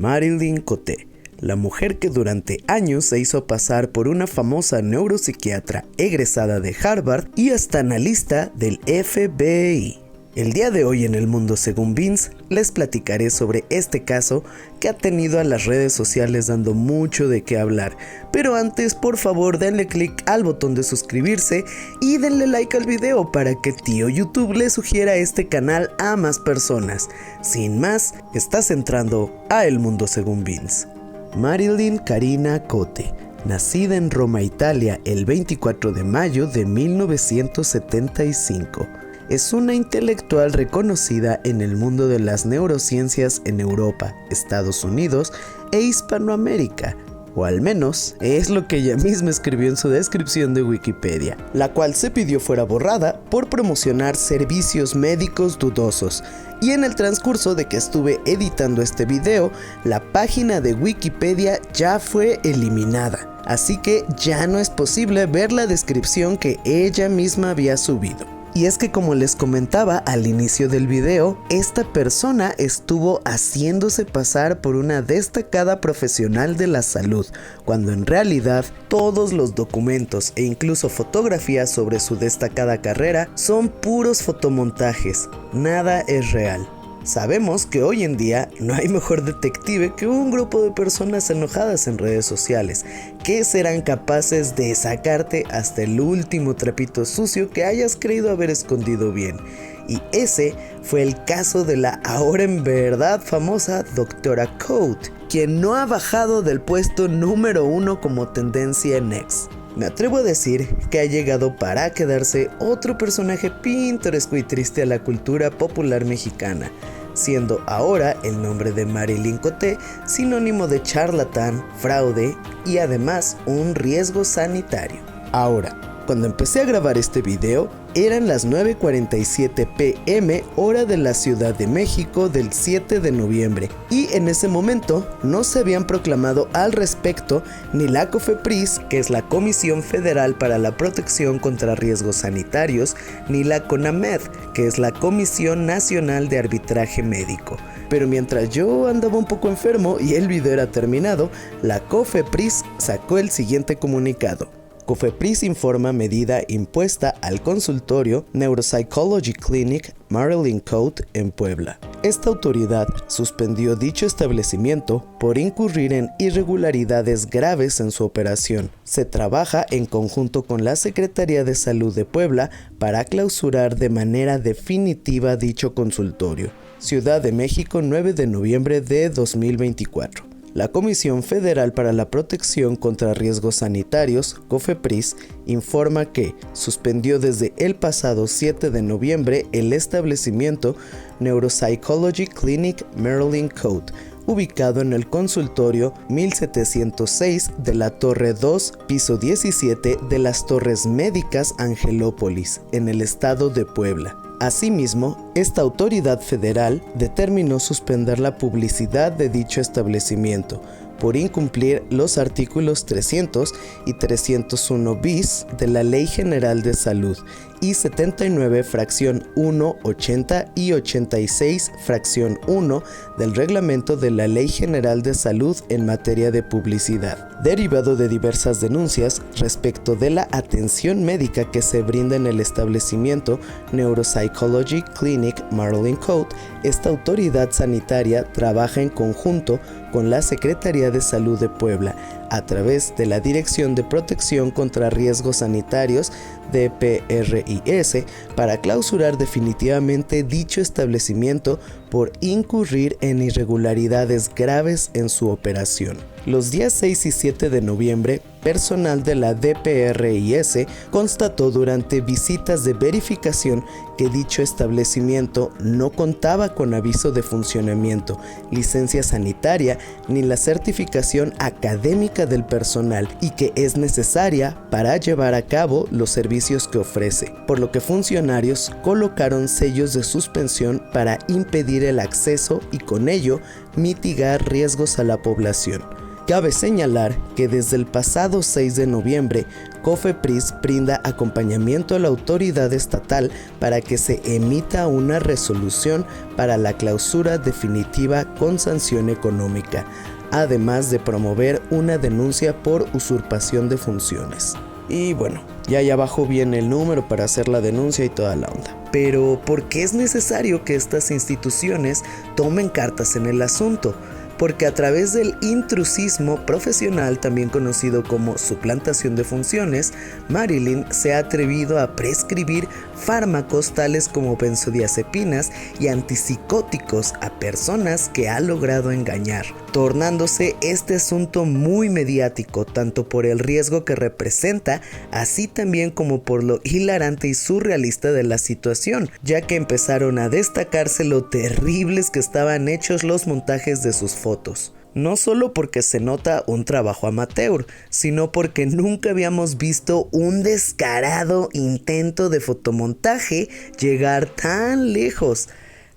Marilyn Coté, la mujer que durante años se hizo pasar por una famosa neuropsiquiatra egresada de Harvard y hasta analista del FBI. El día de hoy en El Mundo Según Vince les platicaré sobre este caso que ha tenido a las redes sociales dando mucho de qué hablar. Pero antes, por favor, denle click al botón de suscribirse y denle like al video para que tío YouTube le sugiera este canal a más personas. Sin más, estás entrando a El Mundo Según Vince. Marilyn Karina Coté, nacida en Roma, Italia, el 24 de mayo de 1975. Es una intelectual reconocida en el mundo de las neurociencias en Europa, Estados Unidos e Hispanoamérica, o al menos es lo que ella misma escribió en su descripción de Wikipedia, la cual se pidió fuera borrada por promocionar servicios médicos dudosos. Y en el transcurso de que estuve editando este video, la página de Wikipedia ya fue eliminada, así que ya no es posible ver la descripción que ella misma había subido. Y es que, como les comentaba al inicio del video, esta persona estuvo haciéndose pasar por una destacada profesional de la salud, cuando en realidad todos los documentos e incluso fotografías sobre su destacada carrera son puros fotomontajes, nada es real. Sabemos que hoy en día no hay mejor detective que un grupo de personas enojadas en redes sociales que serán capaces de sacarte hasta el último trapito sucio que hayas creído haber escondido bien. Y ese fue el caso de la ahora en verdad famosa Dra. Coate, quien no ha bajado del puesto número 1 como tendencia en X. Me atrevo a decir que ha llegado para quedarse otro personaje pintoresco y triste a la cultura popular mexicana, siendo ahora el nombre de Marilyn Coté sinónimo de charlatán, fraude y además un riesgo sanitario. Ahora, cuando empecé a grabar este video, eran las 9:47 p.m. hora de la Ciudad de México del 7 de noviembre y en ese momento no se habían proclamado al respecto ni la COFEPRIS, que es la Comisión Federal para la Protección contra Riesgos Sanitarios, ni la CONAMED, que es la Comisión Nacional de Arbitraje Médico. Pero mientras yo andaba un poco enfermo y el video era terminado, la COFEPRIS sacó el siguiente comunicado. COFEPRIS informa medida impuesta al consultorio Neuropsychology Clinic Marilyn Coate en Puebla. Esta autoridad suspendió dicho establecimiento por incurrir en irregularidades graves en su operación. Se trabaja en conjunto con la Secretaría de Salud de Puebla para clausurar de manera definitiva dicho consultorio. Ciudad de México, 9 de noviembre de 2024. La Comisión Federal para la Protección contra Riesgos Sanitarios, COFEPRIS, informa que suspendió desde el pasado 7 de noviembre el establecimiento Neuropsychology Clinic Marilyn Coate, ubicado en el consultorio 1706 de la Torre 2, piso 17 de las Torres Médicas Angelópolis, en el estado de Puebla. Asimismo, esta autoridad federal determinó suspender la publicidad de dicho establecimiento por incumplir los artículos 300 y 301 bis de la Ley General de Salud y 79 fracción 1, 80 y 86 fracción 1 del reglamento de la Ley General de Salud en materia de publicidad, derivado de diversas denuncias respecto de la atención médica que se brinda en el establecimiento Neuropsychology Clinic Marilyn Coate. Esta autoridad sanitaria trabaja en conjunto con la Secretaría de Salud de Puebla a través de la Dirección de Protección contra Riesgos Sanitarios DPRIS para clausurar definitivamente dicho establecimiento por incurrir en irregularidades graves en su operación. Los días 6 y 7 de noviembre, personal de la DPRIS constató durante visitas de verificación que dicho establecimiento no contaba con aviso de funcionamiento, licencia sanitaria ni la certificación académica del personal y que es necesaria para llevar a cabo los servicios que ofrece, por lo que funcionarios colocaron sellos de suspensión para impedir el acceso y con ello mitigar riesgos a la población. Cabe señalar que desde el pasado 6 de noviembre, COFEPRIS brinda acompañamiento a la autoridad estatal para que se emita una resolución para la clausura definitiva con sanción económica, además de promover una denuncia por usurpación de funciones. Y bueno, ya ahí abajo viene el número para hacer la denuncia y toda la onda. Pero, ¿por qué es necesario que estas instituciones tomen cartas en el asunto? Porque a través del intrusismo profesional, también conocido como suplantación de funciones, Marilyn se ha atrevido a prescribir fármacos tales como benzodiazepinas y antipsicóticos a personas que ha logrado engañar, tornándose este asunto muy mediático, tanto por el riesgo que representa, así también como por lo hilarante y surrealista de la situación, ya que empezaron a destacarse lo terribles que estaban hechos los montajes de sus fotos. No solo porque se nota un trabajo amateur, sino porque nunca habíamos visto un descarado intento de fotomontaje llegar tan lejos.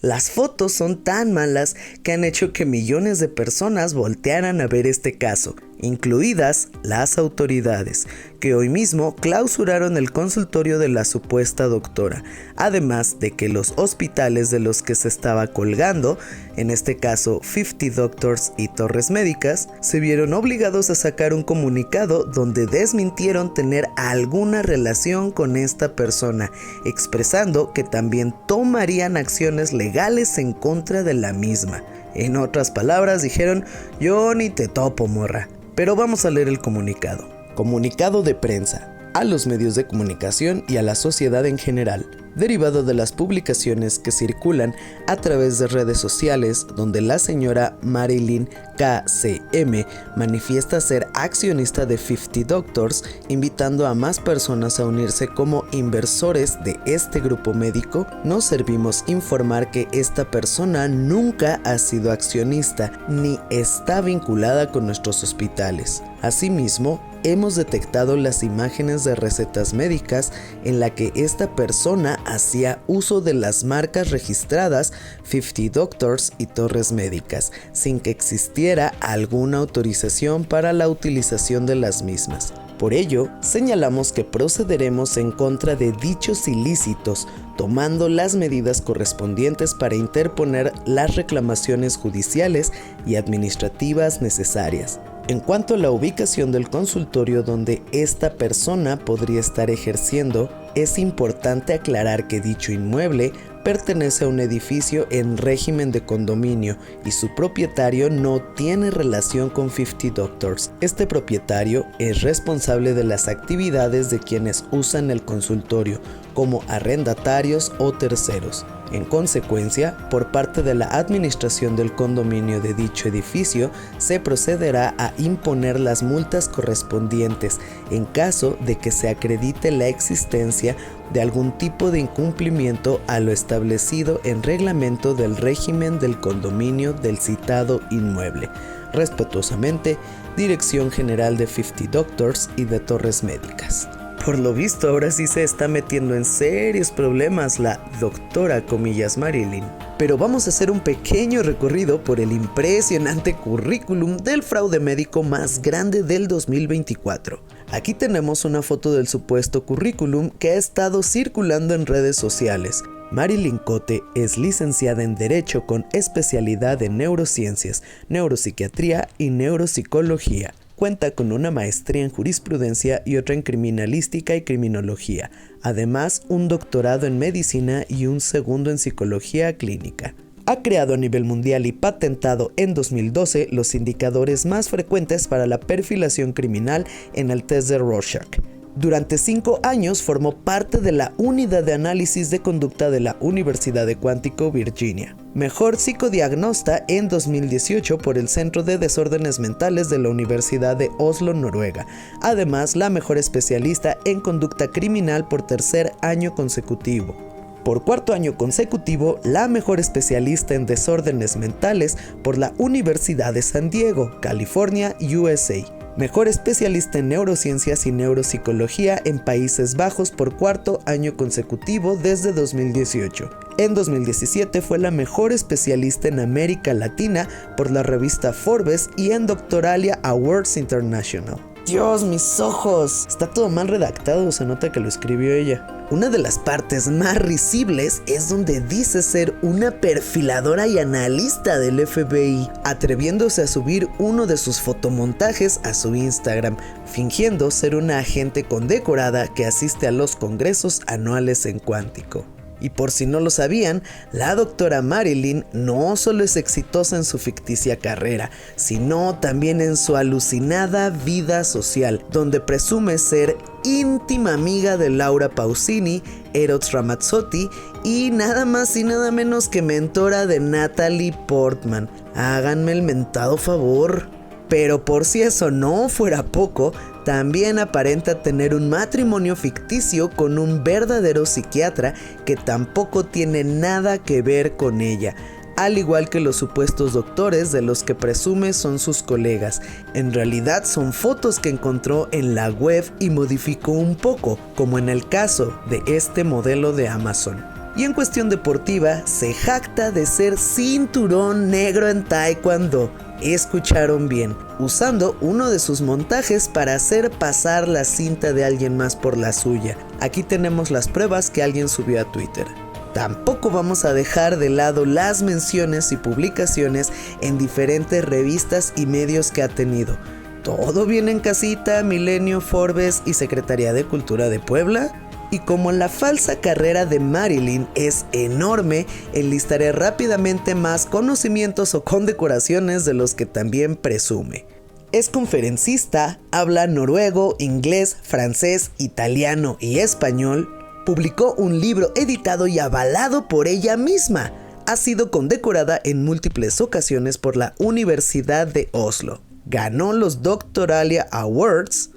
Las fotos son tan malas que han hecho que millones de personas voltearan a ver este caso, incluidas las autoridades, que hoy mismo clausuraron el consultorio de la supuesta doctora, además de que los hospitales de los que se estaba colgando, en este caso 50 Doctors y Torres Médicas, se vieron obligados a sacar un comunicado donde desmintieron tener alguna relación con esta persona, expresando que también tomarían acciones legales en contra de la misma. En otras palabras dijeron: yo ni te topo, morra. Pero vamos a leer el comunicado. Comunicado de prensa a los medios de comunicación y a la sociedad en general, derivado de las publicaciones que circulan a través de redes sociales donde la señora Marilyn KCM manifiesta ser accionista de 50 Doctors, invitando a más personas a unirse como inversores de este grupo médico. Nos servimos informar que esta persona nunca ha sido accionista ni está vinculada con nuestros hospitales. Asimismo, hemos detectado las imágenes de recetas médicas en la que esta persona hacía uso de las marcas registradas 50 Doctors y Torres Médicas, sin que existiera alguna autorización para la utilización de las mismas. Por ello, señalamos que procederemos en contra de dichos ilícitos, tomando las medidas correspondientes para interponer las reclamaciones judiciales y administrativas necesarias. En cuanto a la ubicación del consultorio donde esta persona podría estar ejerciendo, es importante aclarar que dicho inmueble pertenece a un edificio en régimen de condominio y su propietario no tiene relación con 50 Doctors. Este propietario es responsable de las actividades de quienes usan el consultorio, como arrendatarios o terceros. En consecuencia, por parte de la administración del condominio de dicho edificio, se procederá a imponer las multas correspondientes en caso de que se acredite la existencia de algún tipo de incumplimiento a lo establecido en reglamento del régimen del condominio del citado inmueble. Respetuosamente, Dirección General de 50 Doctors y de Torres Médicas. Por lo visto, ahora sí se está metiendo en serios problemas la doctora comillas Marilyn. Pero vamos a hacer un pequeño recorrido por el impresionante currículum del fraude médico más grande del 2024. Aquí tenemos una foto del supuesto currículum que ha estado circulando en redes sociales. Marilyn Cote es licenciada en Derecho con especialidad en Neurociencias, Neuropsiquiatría y Neuropsicología. Cuenta con una maestría en jurisprudencia y otra en criminalística y criminología, además un doctorado en medicina y un segundo en psicología clínica. Ha creado a nivel mundial y patentado en 2012 los indicadores más frecuentes para la perfilación criminal en el test de Rorschach. Durante 5 años formó parte de la Unidad de Análisis de Conducta de la Universidad de Quantico, Virginia. Mejor psicodiagnosta en 2018 por el Centro de Desórdenes Mentales de la Universidad de Oslo, Noruega. Además, la mejor especialista en conducta criminal por 3er año consecutivo. Por 4º año consecutivo, la mejor especialista en desórdenes mentales por la Universidad de San Diego, California, USA. mejor especialista en neurociencias y neuropsicología en Países Bajos por cuarto año consecutivo desde 2018. En 2017 fue la mejor especialista en América Latina por la revista Forbes y en Doctoralia Awards International. ¡Dios, mis ojos! Está todo mal redactado, se nota que lo escribió ella. Una de las partes más risibles es donde dice ser una perfiladora y analista del FBI, atreviéndose a subir uno de sus fotomontajes a su Instagram, fingiendo ser una agente condecorada que asiste a los congresos anuales en Cuántico. Y por si no lo sabían, la doctora Marilyn no solo es exitosa en su ficticia carrera, sino también en su alucinada vida social, donde presume ser íntima amiga de Laura Pausini, Eros Ramazzotti y nada más y nada menos que mentora de Natalie Portman. Háganme el mentado favor. Pero por si eso no fuera poco, también aparenta tener un matrimonio ficticio con un verdadero psiquiatra que tampoco tiene nada que ver con ella, al igual que los supuestos doctores de los que presume son sus colegas. En realidad son fotos que encontró en la web y modificó un poco, como en el caso de este modelo de Amazon. Y en cuestión deportiva, se jacta de ser cinturón negro en taekwondo. Escucharon bien, usando uno de sus montajes para hacer pasar la cinta de alguien más por la suya. Aquí tenemos las pruebas que alguien subió a Twitter. Tampoco vamos a dejar de lado las menciones y publicaciones en diferentes revistas y medios que ha tenido. Todo viene en casita, Milenio, Forbes y Secretaría de Cultura de Puebla. Y como la falsa carrera de Marilyn es enorme, enlistaré rápidamente más conocimientos o condecoraciones de los que también presume. Es conferencista, habla noruego, inglés, francés, italiano y español. Publicó un libro editado y avalado por ella misma. Ha sido condecorada en múltiples ocasiones por la Universidad de Oslo. Ganó los Doctoralia Awards.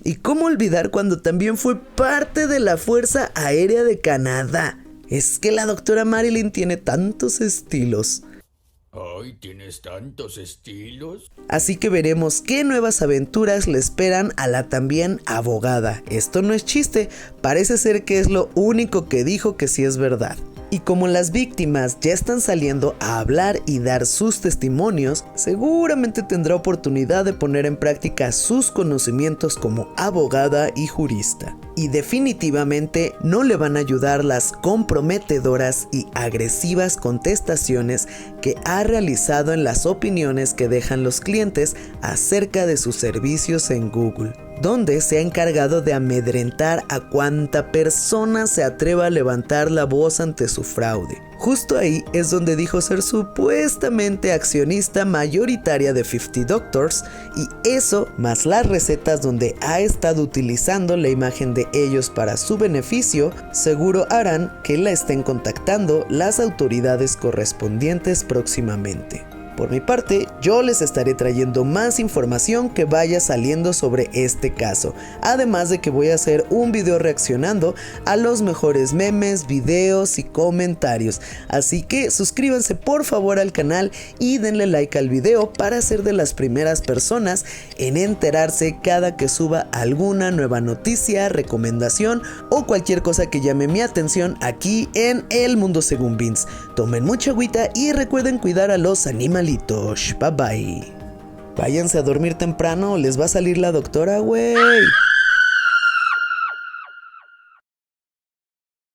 ¿Y cómo olvidar cuando también fue parte de la Fuerza Aérea de Canadá? Es que la doctora Marilyn tiene tantos estilos. ¡Ay, tienes tantos estilos! Así que veremos qué nuevas aventuras le esperan a la también abogada. Esto no es chiste, parece ser que es lo único que dijo que sí es verdad. Y como las víctimas ya están saliendo a hablar y dar sus testimonios, seguramente tendrá oportunidad de poner en práctica sus conocimientos como abogada y jurista. Y definitivamente no le van a ayudar las comprometedoras y agresivas contestaciones que ha realizado en las opiniones que dejan los clientes acerca de sus servicios en Google, donde se ha encargado de amedrentar a cuanta persona se atreva a levantar la voz ante su fraude. Justo ahí es donde dijo ser supuestamente accionista mayoritaria de 50 Doctors, y eso más las recetas donde ha estado utilizando la imagen de ellos para su beneficio, seguro harán que la estén contactando las autoridades correspondientes próximamente. Por mi parte, yo les estaré trayendo más información que vaya saliendo sobre este caso, además de que voy a hacer un video reaccionando a los mejores memes, videos y comentarios. Así que suscríbanse por favor al canal y denle like al video para ser de las primeras personas en enterarse cada que suba alguna nueva noticia, recomendación o cualquier cosa que llame mi atención aquí en El Mundo Según Vince. Tomen mucha agüita y recuerden cuidar a los animales. Bye bye. Váyanse a dormir temprano, les va a salir la doctora, güey.